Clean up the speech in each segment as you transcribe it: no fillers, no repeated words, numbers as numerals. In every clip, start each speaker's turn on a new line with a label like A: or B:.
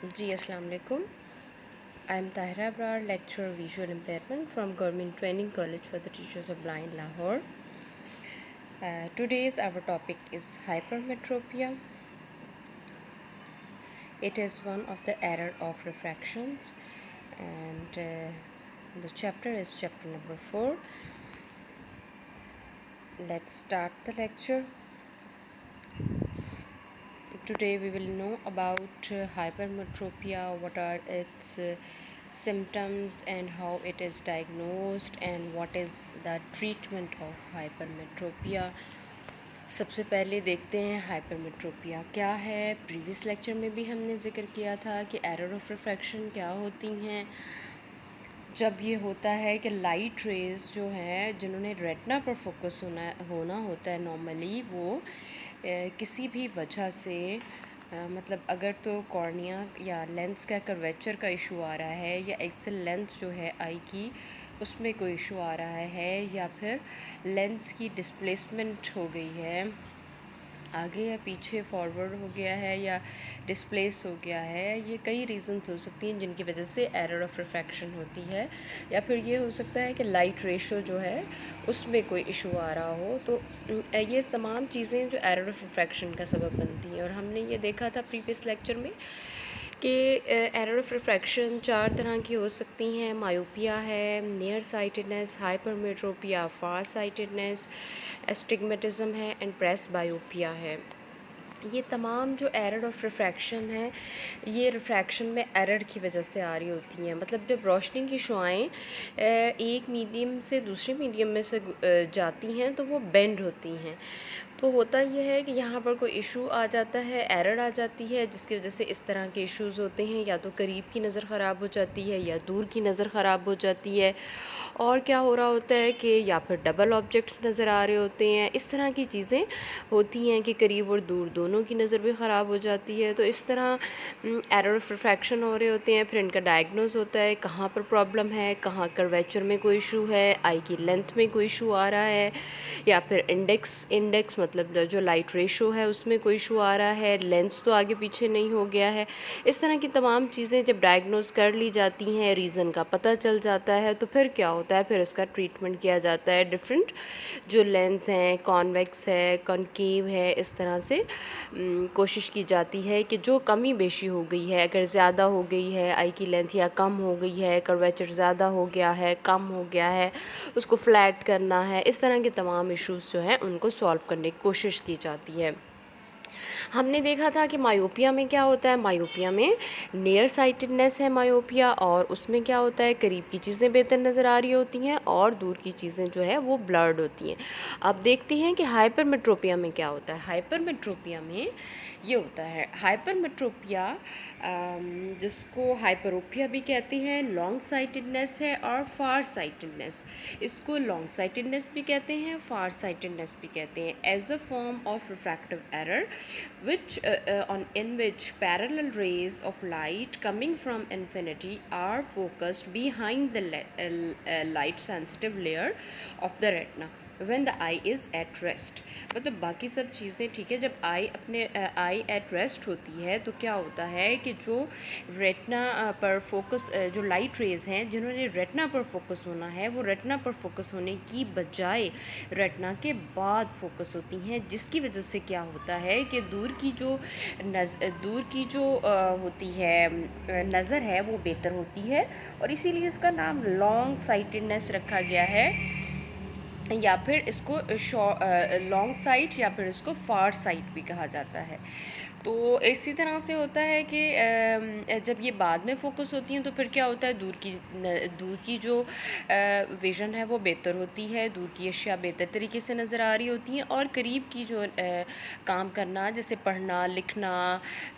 A: जी अस्सलाम वालेकुम। I am Tahira Abrar, lecturer visual impairment from Government Training College for the Teachers of Blind, Lahore. Today's our topic is hypermetropia. It is one of the error of refractions, and the chapter is chapter number 4. Let's start the lecture. Today we will know about hypermetropia, what are its symptoms and how it is diagnosed and what is the treatment of hypermetropia. सबसे पहले देखते हैं hypermetropia क्या है। Previous lecture में भी हमने ज़िक्र किया था कि एरर ऑफ रिफ्रैक्शन क्या होती हैं। जब ये होता है कि लाइट रेज जो हैं जिन्होंने रेटिना पर फोकस होना होता है नॉर्मली, वो किसी भी वजह से मतलब अगर तो कॉर्निया या लेंस का कर्वेचर का इशू आ रहा है या एक्सल लेंथ जो है आई की उसमें कोई इशू आ रहा है या फिर लेंस की डिस्प्लेसमेंट हो गई है, आगे या पीछे फॉरवर्ड हो गया है या डिस्प्लेस हो गया है, ये कई रीज़न्स हो सकती हैं जिनकी वजह से एरर ऑफ रिफ्रैक्शन होती है। या फिर ये हो सकता है कि लाइट रेशो जो है उसमें कोई इशू आ रहा हो। तो ये तमाम चीज़ें जो एरर ऑफ रिफ्रैक्शन का सबब बनती हैं। और हमने ये देखा था प्रीवियस लेक्चर में कि एरर ऑफ रिफ्रैक्शन 4 तरह की हो सकती हैं। मायोपिया है, नियर साइटेडनेस, हाइपरमेट्रोपिया, फार साइटेडनेस, एस्टिग्मेटिज्म है एंड प्रेस बायोपिया है। ये तमाम जो एरर ऑफ रिफ्रैक्शन है, ये रिफ्रैक्शन में एरर की वजह से आ रही होती हैं। मतलब जब रोशनी की शुआएं एक मीडियम से दूसरे मीडियम में से जाती हैं तो वो बेंड होती हैं। तो होता यह है कि यहाँ पर कोई इशू आ जाता है, एरर आ जाती है, जिसकी वजह से इस तरह के इश्यूज़ होते हैं। या तो करीब की नज़र ख़राब हो जाती है या दूर की नज़र ख़राब हो जाती है। और क्या हो रहा होता है कि या फिर डबल ऑब्जेक्ट्स नज़र आ रहे होते हैं। इस तरह की चीज़ें होती हैं कि करीब और दूर दोनों की नज़र भी ख़राब हो जाती है। तो इस तरह एरर ऑफ रिफ्रैक्शन हो रहे होते हैं। फिर इनका डायग्नोज होता है कहाँ पर प्रॉब्लम है, कहाँ कर्वेचर में कोई इशू है, आई की लेंथ में कोई इशू आ रहा है, या फिर इंडेक्स मतलब जो लाइट रेशो है उसमें कोई इशू आ रहा है, लेंस तो आगे पीछे नहीं हो गया है। इस तरह की तमाम चीज़ें जब डायग्नोज कर ली जाती हैं, रीज़न का पता चल जाता है, तो फिर क्या होता है, फिर इसका ट्रीटमेंट किया जाता है। डिफरेंट जो लेंस हैं, कॉन्वेक्स है, कॉनकेव है, इस तरह से कोशिश की जाती है कि जो कमी बेशी हो गई है, अगर ज़्यादा हो गई है आई की लेंथ या कम हो गई है, कर्वेचर ज़्यादा हो गया है, कम हो गया है, उसको फ्लैट करना है। इस तरह के तमाम इश्यूज़ जो हैं उनको सॉल्व करने की कोशिश की जाती है। हमने देखा था कि मायोपिया में क्या होता है। मायोपिया में नियर साइटेडनेस है मायोपिया, और उसमें क्या होता है, करीब की चीज़ें बेहतर नज़र आ रही होती हैं और दूर की चीज़ें जो है वो ब्लर्ड होती हैं। अब देखते हैं कि हाइपरमेट्रोपिया में क्या होता है। हाइपरमेट्रोपिया में ये होता है, हाइपरमेट्रोपिया जिसको हाइपरोपिया भी कहते हैं, लॉन्ग साइटेडनेस है और फार साइटेडनेस। इसको लॉन्ग साइटेडनेस भी कहते हैं, फार साइटेडनेस भी कहते हैं। As a form of refractive error in which parallel rays of light coming from infinity are focused behind the light sensitive layer of the retina when the eye is at rest। मतलब बाकी सब चीज़ें ठीक है, जब आई at rest होती है तो क्या होता है कि जो रेटना पर फोकस जो लाइट रेज हैं जिन्होंने रेटना पर फोकस होना है, वो रेटना पर फोकस होने की बजाय रेटना के बाद फोकस होती हैं, जिसकी वजह से क्या होता है कि दूर की जो होती है नज़र है वो बेहतर होती है, और इसीलिए इसका नाम लॉन्ग साइटेडनेस रखा गया है, या फिर इसको लॉन्ग साइट या फिर इसको फार साइट भी कहा जाता है। तो इसी तरह से होता है कि जब ये बाद में फ़ोकस होती हैं तो फिर क्या होता है, दूर की जो विज़न है वो बेहतर होती है, दूर की अशिया बेहतर तरीके से नज़र आ रही होती हैं, और करीब की जो काम करना जैसे पढ़ना लिखना,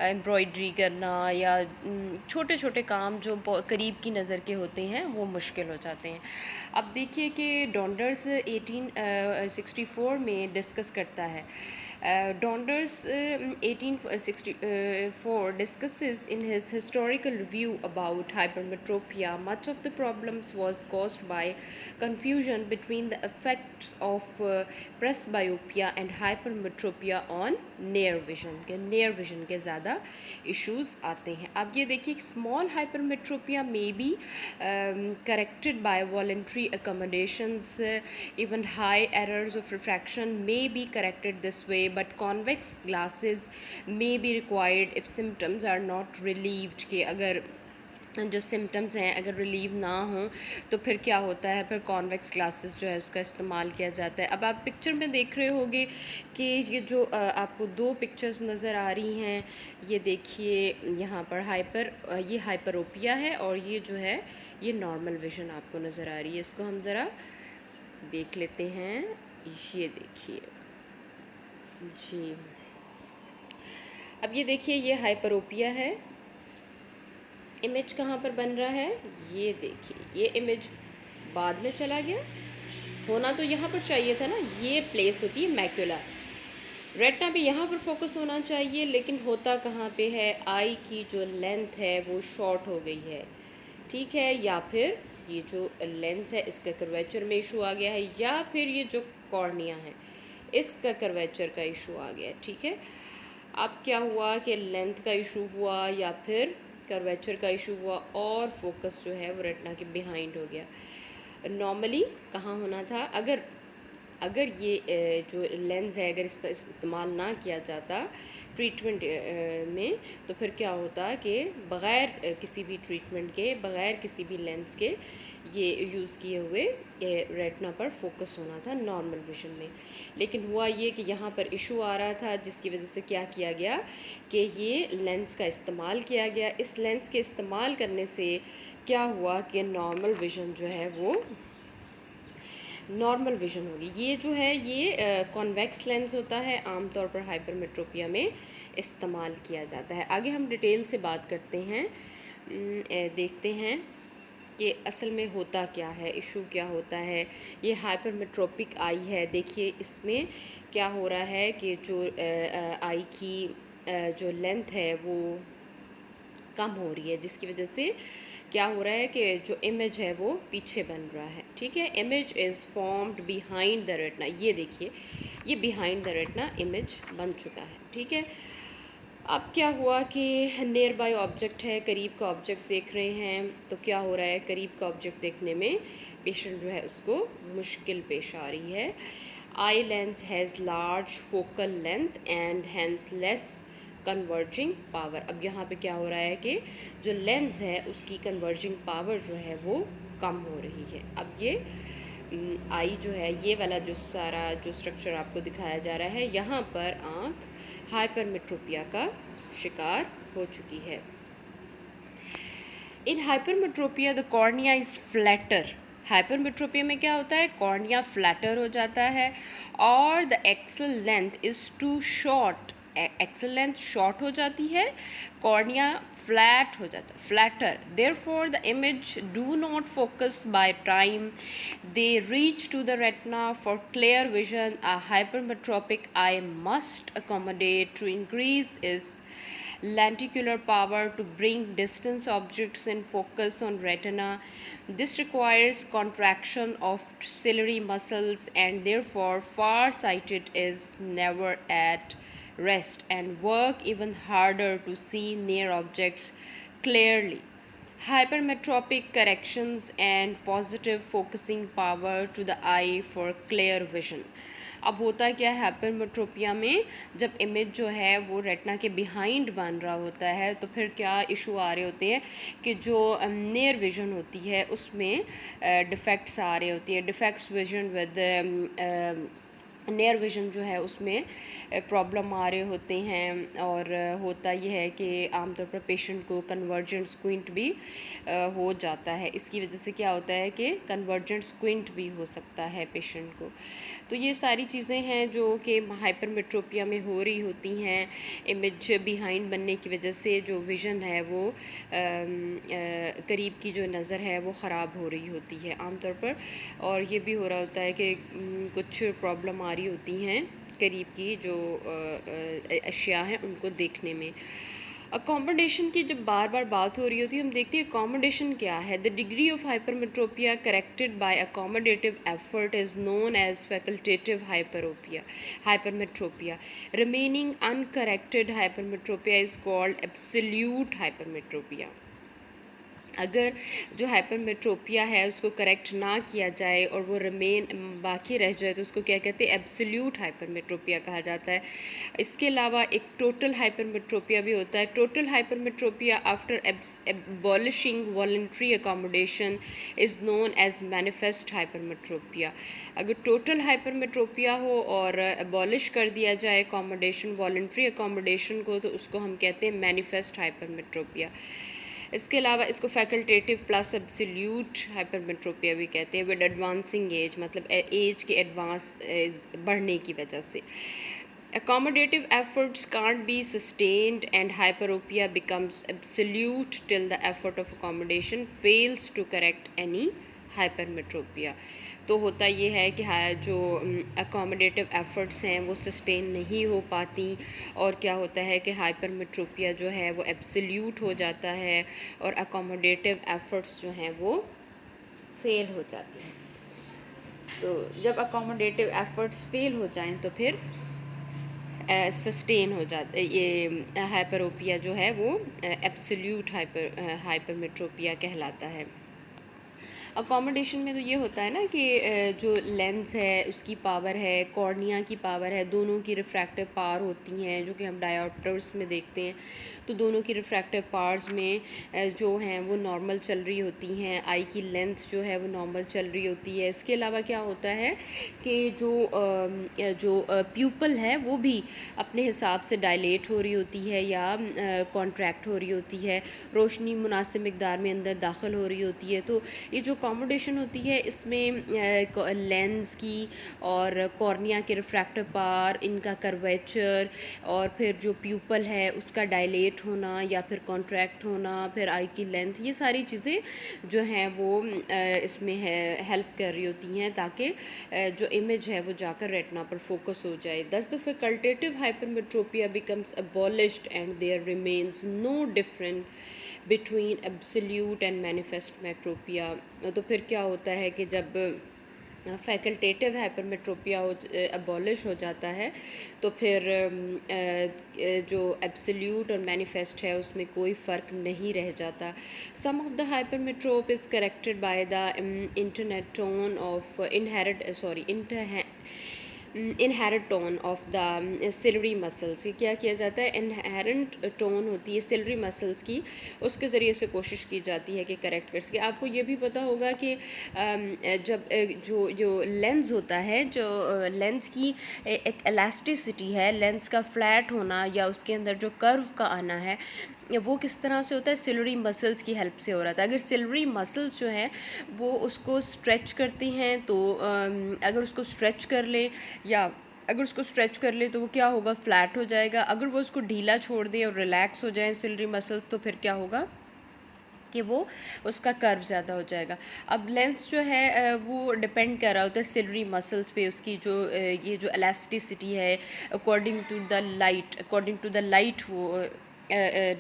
A: एम्ब्रॉयडरी करना या छोटे छोटे काम जो करीब की नज़र के होते हैं वो मुश्किल हो जाते हैं। अब देखिए कि डॉन्डर्स 1864 में डिस्कस करता है Donders 1864 discusses in his historical review about hypermetropia. Much of the problems was caused by confusion between the effects of presbyopia and hypermetropia on near vision के ज़्यादा issues आते हैं. अब ये देखिए small hypermetropia may be corrected by voluntary accommodations. Even high errors of refraction may be corrected this way, but convex glasses may be required if symptoms are not relieved. कि अगर जो सिम्टम्स हैं अगर रिलीव ना हों तो फिर क्या होता है, फिर कॉन्वेक्स ग्लासेस जो है उसका इस्तेमाल किया जाता है. अब आप पिक्चर में देख रहे होंगे कि ये जो आपको दो पिक्चर्स नज़र आ रही हैं, ये देखिए यहाँ पर ये हाइपरोपिया है और ये जो है ये नॉर्मल विज़न आपको नज़र आ रही है. इसको हम ज़रा देख लेते हैं. ये देखिए जी, अब ये देखिए ये हाइपरोपिया है. इमेज कहाँ पर बन रहा है, ये देखिए ये इमेज बाद में चला गया. होना तो यहाँ पर चाहिए था ना, ये प्लेस होती है मैक्युला. रेटिना पे यहाँ पर फोकस होना चाहिए, लेकिन होता कहाँ पे है, आई की जो लेंथ है वो शॉर्ट हो गई है. ठीक है, या फिर ये जो लेंस है इसका कर्वेचर में इशू आ गया है, या फिर ये जो कॉर्निया है इसका कर्वेचर का इशू आ गया है. ठीक है, अब क्या हुआ कि लेंथ का इशू हुआ या फिर कर्वेचर का इशू हुआ और फोकस जो है वो रेटिना के बिहाइंड हो गया. नॉर्मली कहाँ होना था, अगर ये जो लेंस है अगर इसका इस्तेमाल ना किया जाता ट्रीटमेंट में, तो फिर क्या होता कि बग़ैर किसी भी ट्रीटमेंट के, बग़ैर किसी भी लेंस के ये यूज़ किए हुए रेटिना पर फोकस होना था नॉर्मल विज़न में. लेकिन हुआ ये कि यहाँ पर इशू आ रहा था, जिसकी वजह से क्या किया गया कि ये लेंस का इस्तेमाल किया गया. इस लेंस के इस्तेमाल करने से क्या हुआ कि नॉर्मल विज़न जो है वो नॉर्मल विज़न होगी. ये जो है ये कॉन्वेक्स लेंस होता है, आमतौर पर हाइपरमेट्रोपिया में इस्तेमाल किया जाता है. आगे हम डिटेल से बात करते हैं, देखते हैं कि असल में होता क्या है, इशू क्या होता है. ये हाइपरमेट्रोपिक आई है. देखिए इसमें क्या हो रहा है कि जो आई की जो लेंथ है वो कम हो रही है, जिसकी वजह से क्या हो रहा है कि जो इमेज है वो पीछे बन रहा है. ठीक है, image is formed behind the retina. ये देखिए ये बिहाइंड द रेटिना इमेज बन चुका है. ठीक है, अब क्या हुआ कि नियर बाय ऑब्जेक्ट है, करीब का ऑब्जेक्ट देख रहे हैं, तो क्या हो रहा है, करीब का ऑब्जेक्ट देखने में पेशेंट जो है उसको मुश्किल पेश आ रही है. Eye lens has large focal length and hence less converging power. अब यहाँ पे क्या हो रहा है कि जो लेंस है उसकी कन्वर्जिंग पावर जो है वो कम हो रही है. अब ये आई जो है, ये वाला जो सारा जो स्ट्रक्चर आपको दिखाया जा रहा है, यहाँ पर आँख हाइपरमेट्रोपिया का शिकार हो चुकी है. In hypermetropia the cornea is flatter. Hypermetropia में क्या होता है, कॉर्निया फ्लैटर हो जाता है और the axial length is too short. Axial length short हो जाती है, कॉर्निया फ्लैट हो जाता है, flatter. Therefore the image do not focus by time they reach to the retina. For clear vision, a hypermetropic eye must accommodate to increase its lenticular power to bring distant objects in focus on retina. This requires contraction of ciliary muscles, and therefore far-sighted is never at rest and work even harder to see near objects clearly. Hypermetropic corrections and positive focusing power to the eye for clear vision. अब होता क्या है hypermetropia में, जब image जो है वो retina के बिहाइंड बन रहा होता है तो फिर क्या इशू आ रहे होते हैं कि जो नियर विजन होती है उसमें डिफेक्ट्स आ रहे होती है. Defects vision with near vision जो है उसमें प्रॉब्लम आ रहे होते हैं. और होता यह है कि आमतौर पर पेशेंट को कन्वर्जेंट स्क्विंट भी हो जाता है. इसकी वजह से क्या होता है कि कन्वर्जेंट स्क्विंट भी हो सकता है पेशेंट को. तो ये सारी चीज़ें हैं जो कि हाइपरमेट्रोपिया में हो रही होती हैं. इमेज बिहाइंड बनने की वजह से जो विज़न है वो करीब की जो नज़र है वो ख़राब हो रही होती है आमतौर पर. और ये भी हो रहा होता है कि कुछ प्रॉब्लम आ रही होती हैं करीब की जो अशिया हैं उनको देखने में। अकोमोडेशन की जब बार बार बात हो रही होती है, हम देखते हैं अकोमोडेशन क्या है। The degree of hypermetropia corrected by accommodative effort is known as facultative hypermetropia. Remaining uncorrected hypermetropia is called absolute hypermetropia. अगर जो हाइपरमेट्रोपिया है उसको करेक्ट ना किया जाए और वो रिमेन बाकी रह जाए तो उसको क्या कहते हैं, एब्सोल्यूट हाइपरमेट्रोपिया कहा जाता है। इसके अलावा एक टोटल हाइपरमेट्रोपिया भी होता है। Total hypermetropia after abolishing voluntary accommodation is known as manifest hypermetropia. अगर टोटल हाइपरमेट्रोपिया हो और एबॉलिश कर दिया जाए अकोमोडेशन, वॉलंटरी अकोमोडेशन को, तो उसको हम कहते हैं मैनिफेस्ट हाइपरमेट्रोपिया। इसके अलावा इसको फैकल्टेटिव प्लस एब्सोल्यूट हाइपरमेट्रोपिया भी कहते हैं विद एडवांसिंग एज, मतलब एज के एडवांस बढ़ने की वजह से। Accommodative efforts can't be sustained and hyperopia becomes absolute till the effort of accommodation fails to correct any hypermetropia। तो होता ये है कि जो अकोमोडेटिव एफ़र्ट्स हैं वो सस्टेन नहीं हो पाती, और क्या होता है कि हाइपरमेट्रोपिया जो है वो एब्सोल्यूट हो जाता है और अकोमोडेटिव एफ़र्ट्स जो हैं वो फेल हो जाते हैं। तो जब अकोमोडेटिव एफ़र्ट्स फेल हो जाएं तो फिर सस्टेन हो जाता है, ये हाइपरोपिया जो है वो एब्सोल्यूट हाइपरमेट्रोपिया कहलाता है। अकोमोडेशन में तो ये होता है ना कि जो लेंस है उसकी पावर है, कॉर्निया की पावर है, दोनों की रिफ्रैक्टिव पावर होती हैं जो कि हम डायोप्टर्स में देखते हैं। तो दोनों की रिफ्रैक्टिव पावर्स में जो हैं वो नॉर्मल चल रही होती हैं, आई की लेंथ जो है वो नॉर्मल चल रही होती है। इसके अलावा क्या होता है कि जो प्यूपल है वो भी अपने हिसाब से डायलेट हो रही होती है या कॉन्ट्रैक्ट हो रही होती है, रोशनी मुनासिब मिकदार में अंदर दाखिल हो रही होती है। तो ये जो अकोमोडेशन होती है इसमें लेंस की और कॉर्निया के रिफ्रैक्टिव पावर, इनका कर्वेचर, और फिर जो प्यूपल है उसका डायलेट होना या फिर कॉन्ट्रैक्ट होना, फिर आई की लेंथ, ये सारी चीज़ें जो हैं वो इसमें हेल्प कर रही होती हैं ताकि जो इमेज है वो जाकर रेटिना पर फोकस हो जाए। Thus the facultative hypermetropia becomes abolished and there remains no different between absolute and manifest metropia. तो फिर क्या होता है कि जब फैकल्टेटिव हाइपरमेट्रोपिया अबॉलिश हो जाता है तो फिर जो एब्सोल्यूट और मैनिफेस्ट है उसमें कोई फ़र्क नहीं रह जाता। Sum of the hypermetrope is corrected by the internet tone of inherent tone of the ciliary muscles. क्या किया जाता है, इनहेरेंट टोन होती है सिलरी मसल्स की, उसके ज़रिए से कोशिश की जाती है कि करेक्ट कर सके। आपको ये भी पता होगा कि जब जो लेंस होता है, जो लेंस की एक एलास्टिसिटी है, लेंस का फ्लैट होना या उसके अंदर जो कर्व का आना है, वो किस तरह से होता है, सिलरी मसल्स की हेल्प से हो रहा था। अगर सिलरी मसल्स जो हैं वो उसको स्ट्रेच करती हैं तो अगर उसको स्ट्रेच कर ले या अगर उसको स्ट्रेच कर ले तो वो क्या होगा, फ्लैट हो जाएगा। अगर वो उसको ढीला छोड़ दे और रिलैक्स हो जाए सिलरी मसल्स तो फिर क्या होगा कि वो उसका कर्व ज़्यादा हो जाएगा। अब लेंस जो है वो डिपेंड कर रहा होता है सिलरी मसल्स पे, उसकी जो ये जो एलास्टिसिटी है अकॉर्डिंग टू द लाइट वो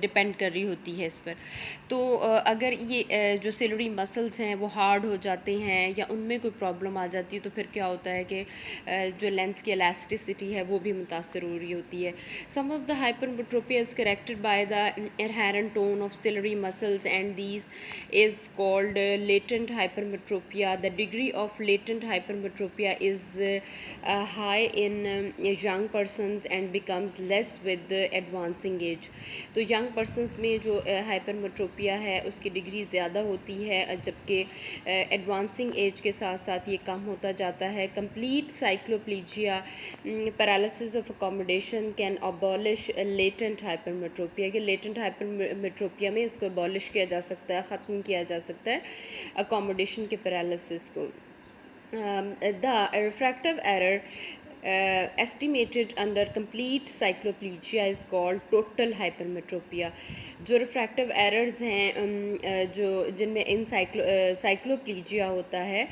A: डिपेंड कर रही होती है इस पर। तो अगर ये जो सिलरी मसल्स हैं वो हार्ड हो जाते हैं या उनमें कोई प्रॉब्लम आ जाती है तो फिर क्या होता है कि जो लेंस की एलास्टिसिटी है वो भी मुतासर हो रही होती है। Sum of the hypermetropia is corrected by the inherent tone of ciliary muscles and these is called latent hypermetropia. The degree of latent hypermetropia is high in young persons and becomes less with the advancing age. तो young persons में जो hypermetropia है उसकी degree ज़्यादा होती है, जबकि advancing age के साथ साथ ये कम होता जाता है। complete cycloplegia, paralysis of accommodation can abolish latent hypermetropia। कि latent hypermetropia में इसको abolish किया जा सकता है, ख़त्म किया जा सकता है अकोमोडेशन के पैरालिसिस को। The refractive error estimated under complete cycloplegia is called total hypermetropia. जो रिफ्रैक्टिव एरर्स हैं जो जिनमें इन साइक्लोप्लीजिया होता है,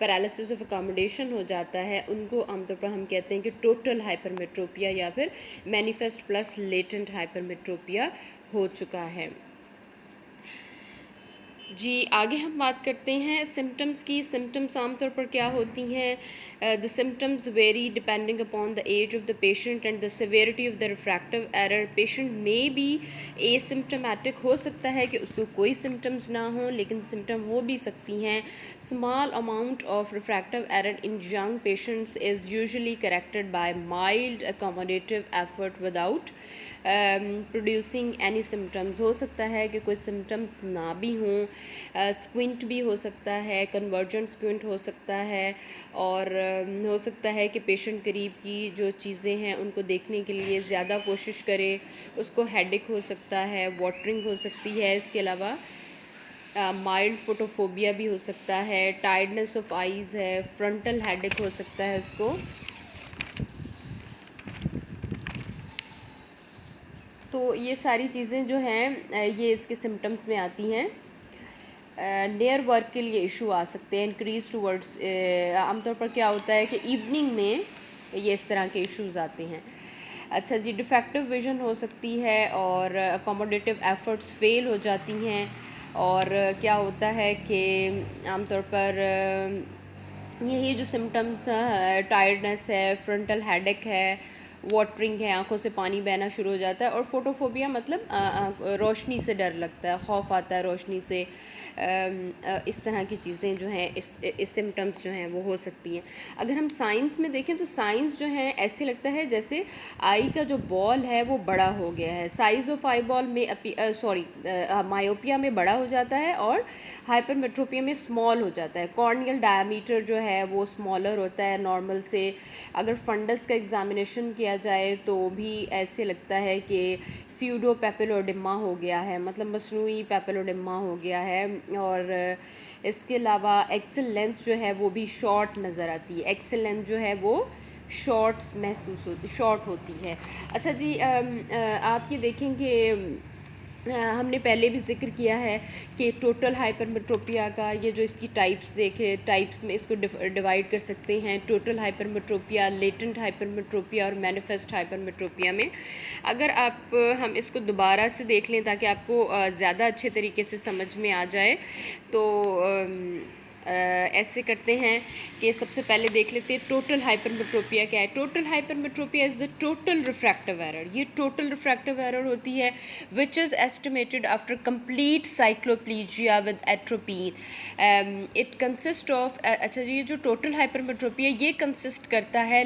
A: पैरालिसिस ऑफ अकोमोडेशन हो जाता है, उनको आमतौर पर हम कहते हैं कि टोटल हाइपरमेट्रोपिया या फिर मैनिफेस्ट प्लस लेटेंट हाइपरमेट्रोपिया हो चुका है। जी आगे हम बात करते हैं सिम्टम्स की। सिम्टम्स आमतौर पर क्या होती हैं? The symptoms vary depending upon the age of the patient and the severity of the refractive error. Patient may be asymptomatic हो सकता है कि उसको कोई सिम्टम्स ना हो, लेकिन सिम्टम हो भी सकती हैं। Small amount of refractive error in young patients is usually corrected bye mild accommodative effort without producing any symptoms. हो सकता है कि कोई सिम्टम्स ना भी हों, स्क्विंट भी हो सकता है, कन्वर्जेंट स्क्विंट हो सकता है, और हो सकता है कि पेशेंट करीब की जो चीज़ें हैं उनको देखने के लिए ज़्यादा कोशिश करे, उसको हेडेक हो सकता है, वाटरिंग हो सकती है। इसके अलावा माइल्ड फोटोफोबिया भी हो सकता है, टायर्डनेस ऑफ आइज़ है, फ्रंटल हेडेक हो सकता है उसको। तो ये सारी चीज़ें जो हैं ये इसके सिम्टम्स में आती हैं। नियर वर्क के लिए इशू आ सकते हैं, इंक्रीज टूवर्ड्स। आमतौर पर क्या होता है कि इवनिंग में ये इस तरह के इश्यूज़ आते हैं। अच्छा जी, डिफेक्टिव विजन हो सकती है और अकोमोडेटिव एफर्ट्स फेल हो जाती हैं। और क्या होता है कि आमतौर पर यही जो सिम्टम्स टायर्डनेस है, फ्रंटल हेडेक है, वाटरिंग है, आंखों से पानी बहना शुरू हो जाता है, और फोटोफोबिया मतलब रोशनी से डर लगता है, खौफ आता है रोशनी से। इस तरह की चीज़ें जो हैं इस सिम्टम्स जो हैं वो हो सकती हैं। अगर हम साइंस में देखें तो साइंस जो है ऐसे लगता है जैसे आई का जो बॉल है वो बड़ा हो गया है। साइज़ ऑफ आई बॉल में मायोपिया में बड़ा हो जाता है और हाइपरमेट्रोपिया में स्मॉल हो जाता है। कॉर्नियल डायमीटर जो है वो स्मॉलर होता है नॉर्मल से। अगर फंडस का एग्जामिनेशन किया जाए तो भी ऐसे लगता है कि स्यूडो पेपिलोडिमा हो गया है, मतलब मसनूई पेपिलोडिमा हो गया है। और इसके अलावा एक्सेल लेंथ जो है वो भी शॉर्ट नज़र आती है। एक्सेल लेंथ जो है वो शॉर्ट होती है। अच्छा जी, आप ये देखें कि हमने पहले भी जिक्र किया है कि टोटल हाइपरमेट्रोपिया का ये जो इसकी टाइप्स देखे, टाइप्स में इसको डिवाइड कर सकते हैं। टोटल हाइपरमेट्रोपिया, लेटेंट हाइपरमेट्रोपिया और मैनिफेस्ट हाइपरमेट्रोपिया में। अगर आप हम इसको दोबारा से देख लें ताकि आपको ज़्यादा अच्छे तरीके से समझ में आ जाए, तो ऐसे करते हैं कि सबसे पहले देख लेते हैं टोटल हाइपरमेट्रोपिया क्या है। Total hypermetropia is the total refractive error. ये टोटल रिफ्रैक्टिव एरर होती है which is estimated after complete cycloplegia with atropine. It consist of, अच्छा जी, ये जो टोटल हाइपरमेट्रोपिया ये कंसिस्ट करता है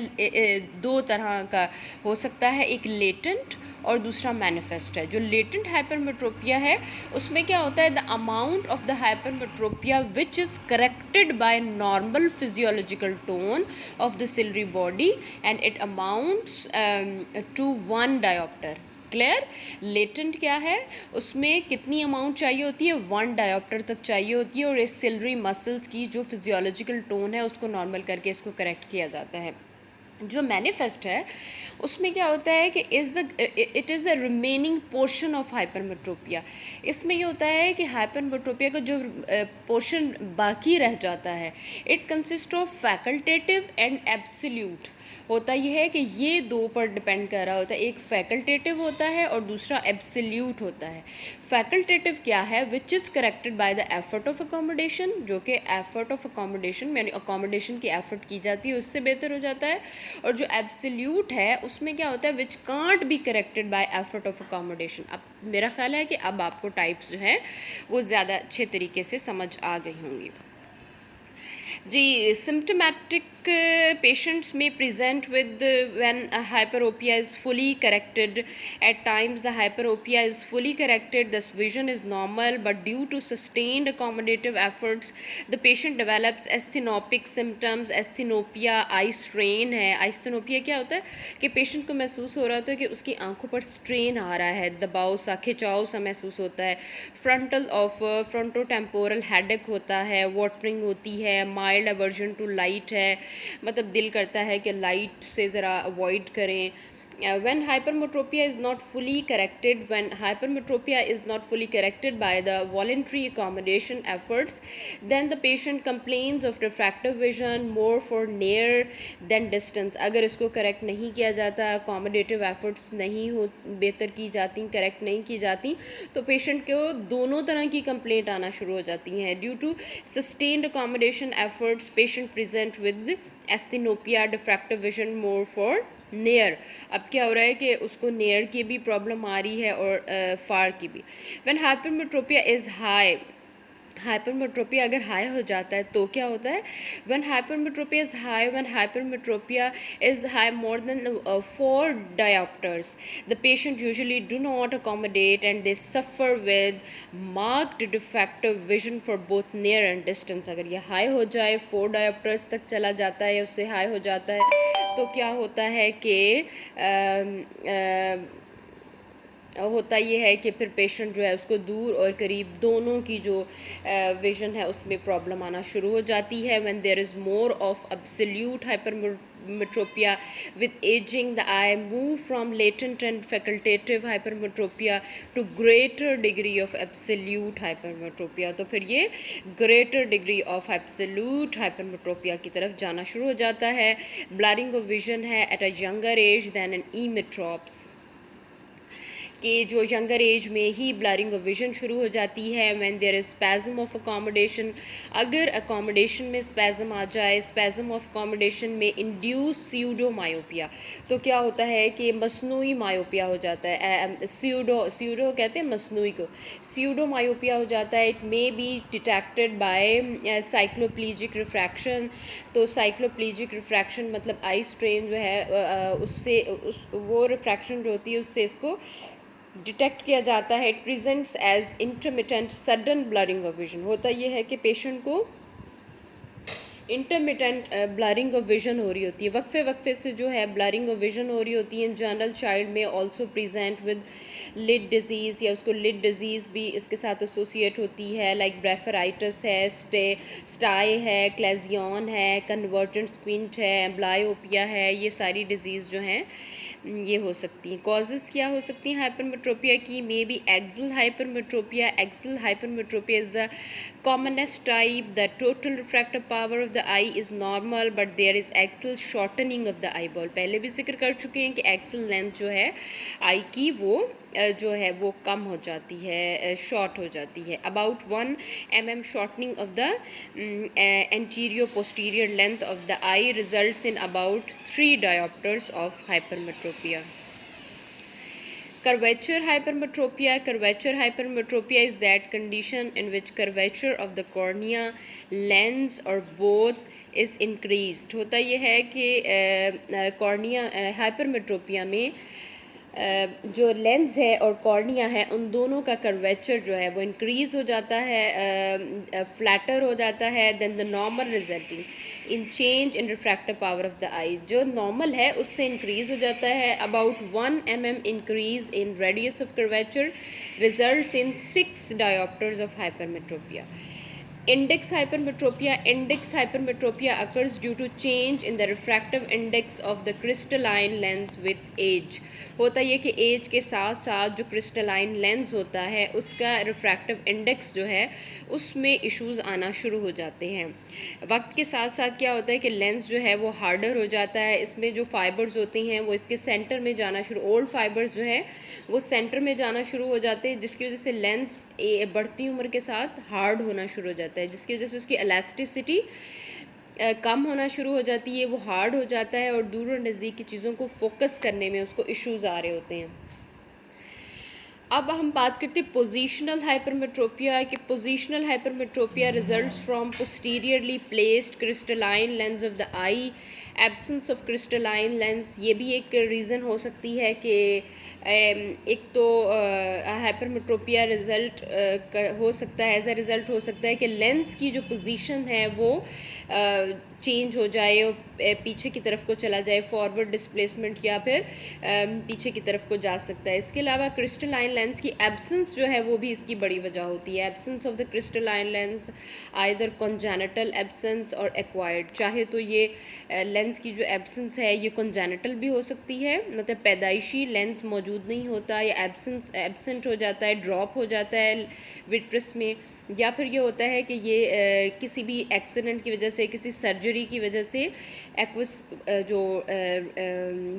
A: दो तरह का हो सकता है, एक लेटेंट और दूसरा मैनिफेस्ट है। जो लेटेंट हाइपरमेट्रोपिया है उसमें क्या होता है, the amount of the hypermetropia which is corrected by normal physiological tone of the ciliary body and it amounts to 1 dioptre. Clear? Latent क्या है, उसमें कितनी अमाउंट चाहिए होती है, 1 डायोप्टर तक चाहिए होती है, और इस सिलरी मसल्स की जो फिजियोलॉजिकल टोन है उसको नॉर्मल करके इसको करेक्ट किया जाता है। जो मैनिफेस्ट है उसमें क्या होता है कि it is the remaining portion of hypermetropia. इसमें ये होता है कि हाइपरमेट्रोपिया का जो पोर्शन बाकी रह जाता है, it consist of facultative and absolute. होता यह है कि ये दो पर डिपेंड कर रहा होता है, एक फैकल्टेटिव होता है और दूसरा एब्सोल्यूट होता है। फैकल्टेटिव क्या है, which is corrected by the effort of accommodation, जो कि एफर्ट ऑफ अकोमोडेशन यानी अकोमोडेशन की एफर्ट की जाती है उससे बेहतर हो जाता है। और जो एब्सोल्यूट है उसमें क्या होता है, which can't be corrected bye effort of accommodation. अब मेरा ख्याल है कि अब आपको टाइप्स जो हैं वो ज़्यादा अच्छे तरीके से समझ आ गई होंगी। जी, symptomatic patients may present with when a hyperopia is fully corrected. At times the hyperopia is fully corrected, the vision is normal, but due to sustained accommodative efforts the patient develops asthenopic symptoms. Asthenopia eye strain है। Asthenopia क्या होता है कि patient को महसूस हो रहा होता है कि उसकी आंखों पर स्ट्रेन आ रहा है, दबाव सा, खिंचाव सा महसूस होता है। फ्रंटोटेम्पोरल हेडेक होता है, वाटरिंग होती है, माइल्ड अवर्जन टू लाइट है, मतलब दिल करता है कि लाइट से ज़रा अवॉइड करें. When hypermetropia is not fully corrected, when hypermetropia is not fully corrected by the voluntary accommodation efforts, then the patient complains of refractive vision more for near than distance. अगर इसको correct नहीं किया जाता, accommodative efforts नहीं हो बेहतर की जाती, करेक्ट नहीं की जाती, तो पेशेंट को दोनों तरह की कंप्लेंट आना शुरू हो जाती हैं. Due to sustained accommodation efforts, patient present with asthenosopia, diffractive vision more for near. अब क्या हो रहा है कि उसको नेयर की भी प्रॉब्लम आ रही है और फार की भी. When hypermetropia is high, hypermetropia अगर हाई हो जाता है तो क्या होता है. When hypermetropia is high, when hypermetropia is high more than 4 diopters, the patient usually do not accommodate and they suffer with marked defective vision for both near and distance. अगर ये हाई हो जाए, 4 diopters तक चला जाता है या उससे हाई हो जाता है, तो क्या होता है कि होता ये है कि फिर पेशेंट जो है उसको दूर और करीब दोनों की जो विज़न है उसमें प्रॉब्लम आना शुरू हो जाती है. When there is more of absolute hypermetropia, with aging the eye move from latent and facultative hypermetropia to greater degree of absolute hypermetropia. तो फिर ये greater degree of absolute hypermetropia की तरफ जाना शुरू हो जाता है. blurring of vision है at a younger age than in emetrops, कि जो यंगर एज में ही ब्लरिंग ऑफ विजन शुरू हो जाती है. When there is spasm of accommodation, अगर अकोमोडेशन में स्पैज़म आ जाए, स्पैज़म ऑफ अकोमोडेशन में इंड्यूस स्यूडोमायोपिया, तो क्या होता है कि मसनूई मायोपिया हो जाता है. स्यूडो कहते हैं मसनूई को, स्यूडोमायोपिया हो जाता है. It may be detected by cycloplegic refraction. तो साइक्लोप्लीजिक रिफ्रैक्शन मतलब आई स्ट्रेन जो है उससे वो रिफ्रैक्शन जो होती है उससे इसको डिटेक्ट किया जाता है. It presents as intermittent sudden blurring of vision. होता ये है कि पेशेंट को इंटरमिटेंट ब्लरिंग ऑफ विजन हो रही होती है, वक्फे वक्फे से जो है ब्लरिंग ऑफ विजन हो रही होती है. इन जनरल चाइल्ड में also present with lid disease, या उसको लिड डिजीज़ भी इसके साथ एसोसिएट होती है, लाइक ब्रेफराइटिस है, स्टाई है, क्लेजियन है, कन्वर्जेंट स्क्विंट है, ब्लायोपिया है. ये सारी डिजीज़ जो हैं ये हो सकती हैं. कॉजेज़ क्या हो सकती हैं हाइपरमेट्रोपिया की? May be axial hypermetropia. Axial hypermetropia is the commonest type. The total refractive power of the eye is normal but there is axial shortening of the eyeball. पहले भी जिक्र कर चुके हैं कि axial length जो है आई की वो जो है वो कम हो जाती है, शॉर्ट हो जाती है. About 1 mm shortening of the anterior posterior length of the eye results in about 3 diopters of hypermetropia. Curvature hypermetropia. Curvature hypermetropia is that condition in which curvature of the cornea, lens or both is increased. होता ये है कि cornea hypermetropia में जो lens है और cornea है उन दोनों का कर्वेचर जो है वो इंक्रीज़ हो जाता है, फ्लैटर हो जाता है then the normal, resulting in change in refractive power of the eye. जो नॉर्मल है उससे इंक्रीज़ हो जाता है. About 1 mm increase in radius of curvature results in 6 diopters of hypermetropia. Index hypermetropia. Index hypermetropia occurs due to change in the refractive index of the crystalline lens with age. होता ये कि as के साथ साथ जो crystalline lens होता है उसका रिफ्रैक्टिव इंडेक्स जो है उसमें इश्यूज़ आना शुरू हो जाते हैं. वक्त के साथ साथ क्या होता है कि लेंस जो है वो हार्डर हो जाता है. इसमें जो फाइबर्स होती हैं वो इसके सेंटर में जाना शुरू, ओल्ड फाइबर्स जो है वो सेंटर में जाना शुरू हो जाते हैं, जिसकी वजह से लेंस बढ़ती उम्र के साथ हार्ड होना शुरू हो जाता है, जिसकी वजह से उसकी इलास्टिसिटी कम होना शुरू हो जाती है, वो हार्ड हो जाता है और दूर और नज़दीक की चीज़ों को फोकस करने में उसको इश्यूज़ आ रहे होते हैं. अब हम बात करते हैं पोजिशनल हाइपरमेट्रोपिया कि positional hypermetropia results from posteriorly placed crystalline lens of the I, absence of crystalline lens. ये भी एक रीज़न हो सकती है कि एक तो हाइपरमेट्रोपिया रिज़ल्ट हो सकता है, एज अ रिज़ल्ट हो सकता है कि लेंस की जो पोजीशन है वो चेंज हो जाए और पीछे की तरफ को चला जाए, फॉरवर्ड डिस्प्लेसमेंट, या फिर पीछे की तरफ को जा सकता है। इसके अलावा क्रिस्टलाइन लेंस की एब्सेंस जो है वो भी इसकी बड़ी वजह होती है। Absence of the crystalline lens either congenital absence और एक्वायर्ड। चाहे तो ये लेंस की जो एब्सेंस है ये कॉन्जेनिटल भी हो सकती है, मतलब पैदाइशी लेंस मौजूद नहीं होता या एब्सेंट हो जाता है, ड्रॉप हो जाता है विट्रस में, या फिर ये होता है कि ये किसी भी एक्सीडेंट की वजह से, किसी सर्जरी की वजह से एक्वस जो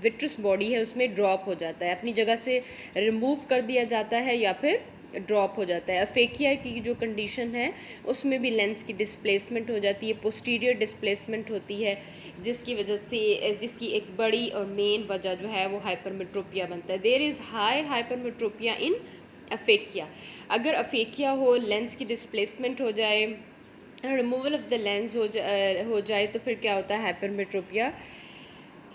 A: विट्रस बॉडी है उसमें ड्रॉप हो जाता है, अपनी जगह से रिमूव कर दिया जाता है या फिर ड्रॉप हो जाता है। अफेकिया की जो कंडीशन है उसमें भी लेंस की डिस्प्लेसमेंट हो जाती है, पोस्टीरियर डिस्प्लेसमेंट होती है, जिसकी वजह से, जिसकी एक बड़ी और मेन वजह जो है वो हाइपरमेट्रोपिया बनता है। देयर इज़ हाई हाइपरमेट्रोपिया इन अफेकिया। अगर अफेकिया हो, लेंस की डिस्प्लेसमेंट हो जाए, रिमूवल ऑफ द लेंस हो जाए तो फिर क्या होता है, हाइपरमेट्रोपिया।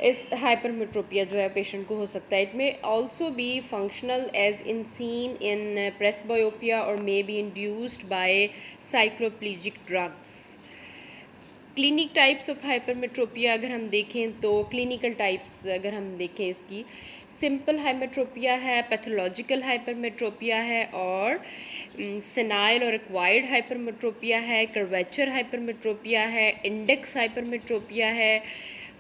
A: इस हाइपरमेट्रोपिया जो है पेशेंट को हो सकता है। It may also be functional as in seen in presbyopia or may be induced by cycloplegic drugs. Clinic types of hypermetropia अगर हम देखें तो क्लिनिकल टाइप्स अगर हम देखें इसकी, सिंपल हाइपरमेट्रोपिया है, पैथोलॉजिकल हाइपरमेट्रोपिया है, और सेनाइल और एक्वायर्ड हाइपरमेट्रोपिया है, कर्वेचर हाइपरमेट्रोपिया है, इंडेक्स हाइपरमेट्रोपिया है,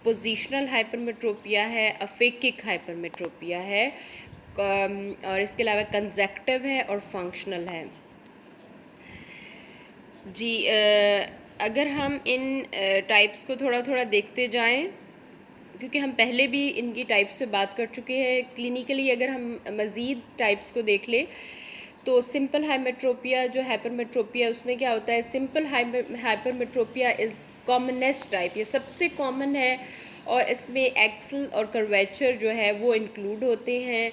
A: पोजिशनल हाइपरमेट्रोपिया है, अफेकिक हाइपरमेट्रोपिया है, और इसके अलावा कंजक्टिव है और फंक्शनल है। जी, अगर हम इन टाइप्स को थोड़ा थोड़ा देखते जाएं, क्योंकि हम पहले भी इनकी टाइप्स पे बात कर चुके हैं, क्लिनिकली अगर हम मज़ीद टाइप्स को देख लें तो सिंपल हाइपरमेट्रोपिया जो हाइपरमेट्रोपिया उसमें क्या होता है, simple hypermetropia is commonest type, ये सबसे कॉमन है, और इसमें एक्सल और कर्वेचर जो है वो इंक्लूड होते हैं।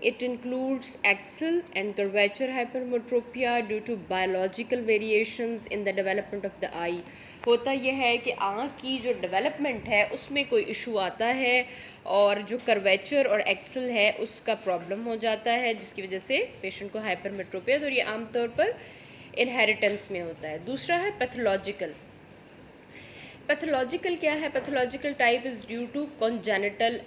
A: It includes axial and curvature hypermetropia due to biological variations in the development of the eye. होता यह है कि आँख की जो डेवलपमेंट है उसमें कोई इशू आता है और जो कर्वेचर और एक्सल है उसका प्रॉब्लम हो जाता है, जिसकी वजह से पेशेंट को हाइपरमेट्रोपिया, और ये आमतौर पर इनहेरिटेंस में होता है। दूसरा है पैथोलॉजिकल। पैथोलॉजिकल क्या है, pathological type is due to congenital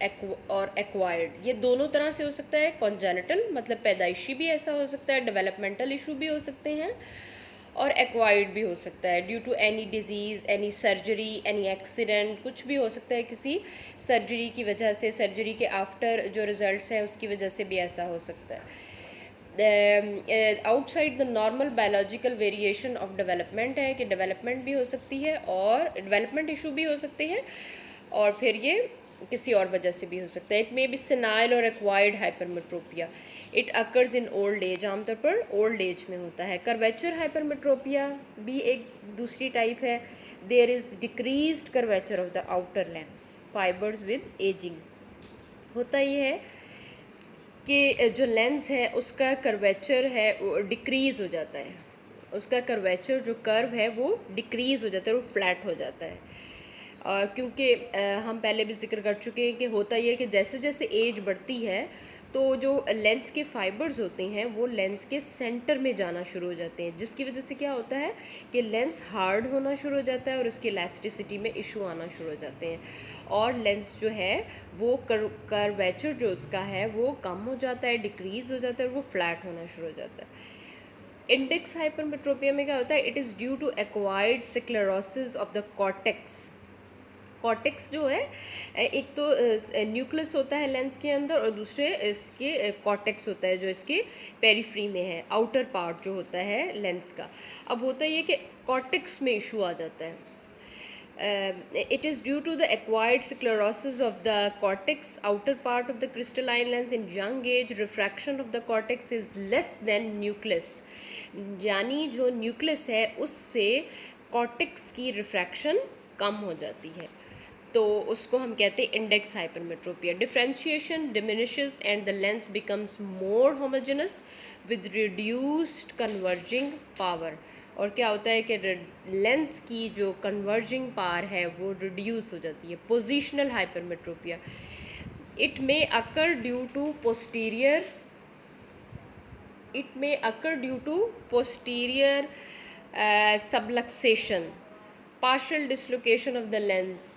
A: और एक्वायर्ड। ये दोनों तरह से हो सकता है। कॉन्जेनिटल मतलब पैदाइशी भी ऐसा हो सकता है, डेवलपमेंटल इशू भी हो सकते हैं, और एक्वायर्ड भी हो सकता है due to any disease, any surgery, any accident, कुछ भी हो सकता है, किसी सर्जरी की वजह से, सर्जरी के आफ्टर जो रिजल्ट्स हैं उसकी वजह से भी ऐसा हो सकता है। Outside the normal biological variation of development है कि डेवलपमेंट भी हो सकती है और डेवलपमेंट इशू भी हो सकते हैं, और फिर ये किसी और वजह से भी हो सकता है। इट मे बी सेनाइल और acquired hypermetropia. It occurs in old age, आमतौर पर ओल्ड एज में होता है। कर्वेचर हाइपरमेट्रोपिया भी एक दूसरी टाइप है। There is decreased curvature of the outer lens fibres with ageing. होता ये है कि जो लेंस है उसका कर्वेचर है वो डिक्रीज़ हो जाता है, उसका कर्वेचर जो कर्व है वो डिक्रीज़ हो जाता है, वो फ्लैट हो जाता है। क्योंकि हम पहले भी जिक्र कर चुके हैं कि होता ये है कि जैसे जैसे एज बढ़ती है तो जो लेंस के फाइबर्स होते हैं वो लेंस के सेंटर में जाना शुरू हो जाते हैं, जिसकी वजह से क्या होता है कि लेंस हार्ड होना शुरू हो जाता है और उसकी इलास्टिसिटी में इशू आना शुरू हो जाते हैं, और लेंस जो है वो कर्वेचर जो उसका है वो कम हो जाता है, डिक्रीज़ हो जाता है, और वो फ्लैट होना शुरू हो जाता है। इंडेक्स हाइपरमेट्रोपिया में क्या होता है, it is due to acquired sclerosis of the cortex. Cortex जो है, एक तो न्यूक्लियस होता है लेंस के अंदर, और दूसरे इसके कॉर्टेक्स होता है जो इसके पेरिफ्री में है, आउटर पार्ट जो होता है लेंस का। अब होता ये कि कॉर्टेक्स में इशू आ जाता है। It is due to the acquired sclerosis of the cortex, outer part of the crystalline lens. In young age, refraction of the cortex is less than nucleus, यानी जो न्यूक्लियस है उससे कॉर्टेक्स की refraction कम हो जाती है, तो उसको हम कहते हैं index hypermetropia. Differentiation diminishes and the lens becomes more homogeneous with reduced converging power. और क्या होता है कि लेंस की जो कन्वर्जिंग पावर है वो रिड्यूस हो जाती है। Positional hypermetropia, it may occur due to posterior subluxation, partial dislocation of the lens,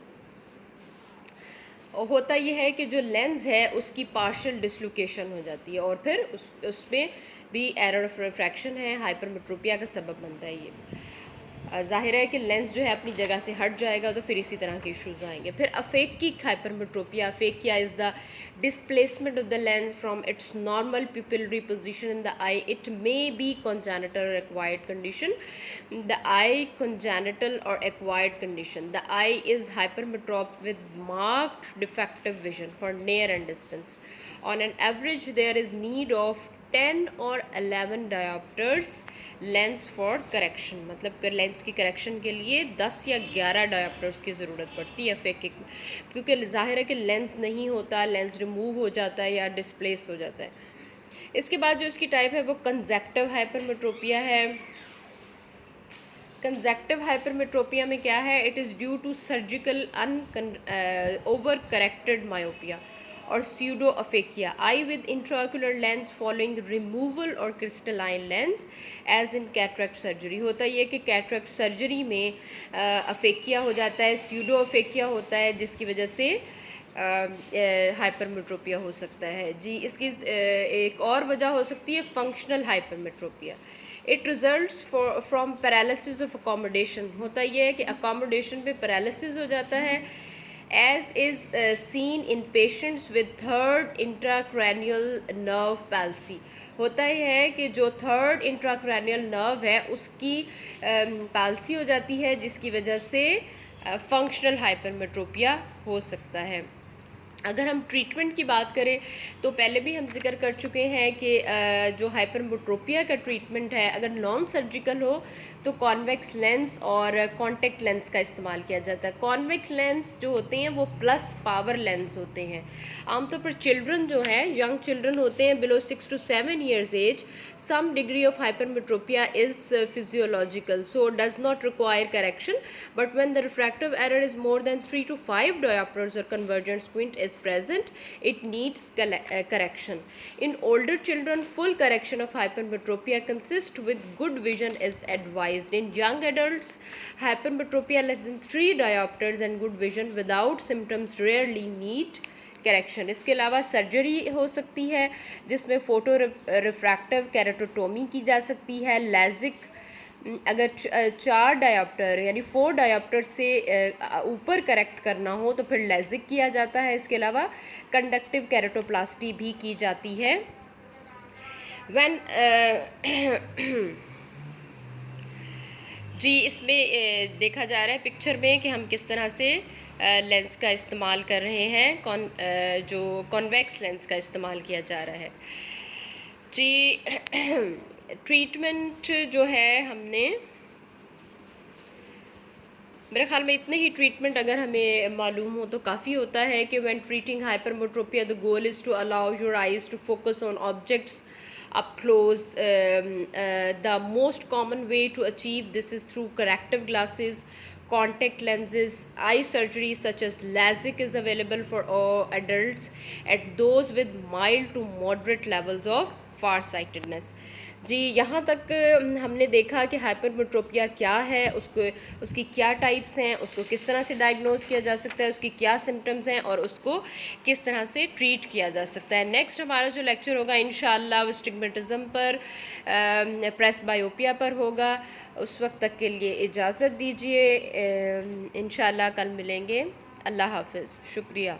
A: होता यह है कि जो लेंस है उसकी पार्शियल डिसलोकेशन हो जाती है और फिर उसमें भी एरर ऑफ रिफ्रैक्शन है, हाइपरमेट्रोपिया का सबब बनता है ये। ज़ाहिर है कि लेंस जो है अपनी जगह से हट जाएगा तो फिर इसी तरह के इश्यूज आएंगे। फिर aphakic hypermetropia, aphakia is the displacement of the lens from its normal pupillary position in the eye. It may be congenital or acquired condition. The eye congenital or acquired condition. The eye is hypermetrop with marked defective vision for near and distance. On an average, there is need of 10 और 11 dioptres lens for correction, मतलब lens की correction के लिए 10 या 11 dioptres की ज़रूरत पड़ती है अफेक्टिक, क्योंकि ज़ाहिर है कि लेंस नहीं होता, लेंस रिमूव हो जाता है या डिस्प्लेस हो जाता है। इसके बाद जो इसकी टाइप है वो कंजेक्टिव हाइपरमेट्रोपिया है। कंजेक्टिव हाइपरमेट्रोपिया में क्या है, it is due to surgical over corrected myopia or pseudo aphakia, eye with intraocular lens following removal or crystalline lens as in cataract surgery. होता ये कि कैटरेक्ट सर्जरी में अफेकिया हो जाता है, स्यूडो अफेकिया होता है, जिसकी वजह से हाइपरमेट्रोपिया हो सकता है जी। इसकी एक और वजह हो सकती है functional hypermetropia. It results from paralysis of accommodation. होता यह है कि अकोमोडेशन पे पैरालिसिस हो जाता है, as is seen in patients with third intracranial nerve palsy। होता यह है कि जो थर्ड इंट्राक्रैनियल नर्व है उसकी पालसी हो जाती है, जिसकी वजह से फंक्शनल हाइपरमेट्रोपिया हो सकता है। अगर हम ट्रीटमेंट की बात करें तो पहले भी हम जिक्र कर चुके हैं कि जो हाइपरमेट्रोपिया का ट्रीटमेंट है, अगर नॉन सर्जिकल हो तो कॉन्वेक्स लेंस और कॉन्टेक्ट लेंस का इस्तेमाल किया जाता है। कॉन्वेक्स लेंस जो होते हैं वो प्लस पावर लेंस होते हैं। आमतौर पर चिल्ड्रन जो हैं, यंग चिल्ड्रन होते हैं below 6 to 7 years age, some degree of hypermetropia is physiological, so does not require correction, but when the refractive error is more than 3 to 5 diopters or convergent squint is present, it needs correction. In older children, full correction of hypermetropia consist with good vision is advised. In young adults, hypermetropia less than 3 diopters and good vision without symptoms rarely need correction. इसके अलावा surgery हो सकती है जिसमें photo refractive कैरेटोटोमी की जा सकती है। लैजिक, अगर 4 डायोप्टर यानी 4 डायोप्टर से ऊपर करेक्ट करना हो तो फिर लैजिक किया जाता है। इसके अलावा कंडक्टिव कैरेटोप्लास्टी भी की जाती है। व्हेन जी इसमें देखा जा रहा है पिक्चर में कि हम किस तरह से लेंस का इस्तेमाल कर रहे हैं, जो कॉन्वेक्स लेंस का इस्तेमाल किया जा रहा है जी। ट्रीटमेंट जो है हमने, मेरे ख्याल में इतने ही ट्रीटमेंट अगर हमें मालूम हो तो काफ़ी होता है कि when treating hypermetropia the goal is to allow your eyes to focus on objects up close. The most common way to achieve this is through corrective glasses, contact lenses. Eye surgery such as LASIK is available for all adults and those with mild to moderate levels of farsightedness। जी यहाँ तक हमने देखा कि hypermetropia क्या है, उसकी क्या types हैं, उसको किस तरह से डायग्नोज किया जा सकता है, उसकी क्या सिम्टम्स हैं और उसको किस तरह से ट्रीट किया जा सकता है। नेक्स्ट हमारा जो लेक्चर होगा इंशाअल्लाह वो स्टिग्मेटिज्म पर, प्रेसबायोपिया पर होगा। उस वक्त तक के लिए इजाज़त दीजिए, इंशाअल्लाह कल मिलेंगे। अल्लाह हाफ़िज़, शुक्रिया।